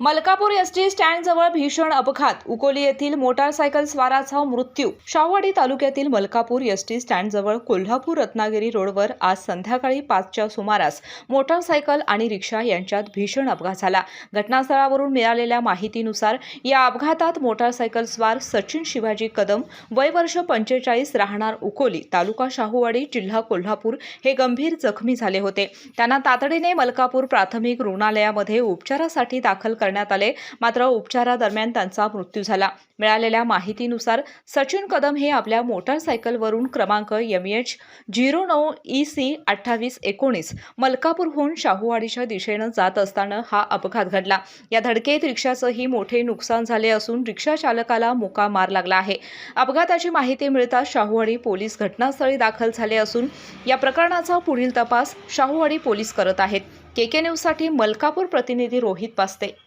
Malkapur ST स्टँडजवळ भीषण अपघात, उकोली येथील मोटारसायकल स्वाराचा मृत्यू। शाहूवाडी तालुक्यातील मलकापूर एसटी स्टँडजवळ कोल्हापूर रत्नागिरी रोडवर आज संध्याकाळी 5च्या सुमारास मोटारसायकल आणि रिक्षा यांच्यात भीषण अपघात झाला। घटनास्थळावरून मिळालेल्या माहितीनुसार या अपघातात मोटारसायकल स्वार सचिन शिवाजी कदम, वय वर्ष 45, राहणार उकोली, तालुका शाहूवाडी, जिल्हा कोल्हापूर हे गंभीर जखमी झाले होते। त्यांना तातडीने मलकापूर प्राथमिक रुग्णालयामध्ये उपचारासाठी दाखल करण्यात आले, मात्र उपचारादरम्यान त्यांचा मृत्यू झाला। मिळालेल्या माहितीनुसार सचिन कदम हे आपल्या मोटारसायकलवरून क्रमांक MH 09 EC 2819 मलकापूरहून शाहूवाडीच्या दिशेने जात असताना हा अपघात घडला। या धडकेत रिक्षाचेही मोठे नुकसान झाले असून रिक्षा चालकाला मुका मार लागला आहे। अपघाताची माहिती मिळताच शाहूवाडी पोलीस घटनास्थळी दाखल झाले असून या प्रकरणाचा पुढील तपास शाहूवाडी पोलीस करत आहेत। KK न्यूजसाठी मलकापूर प्रतिनिधी रोहित पास्ते।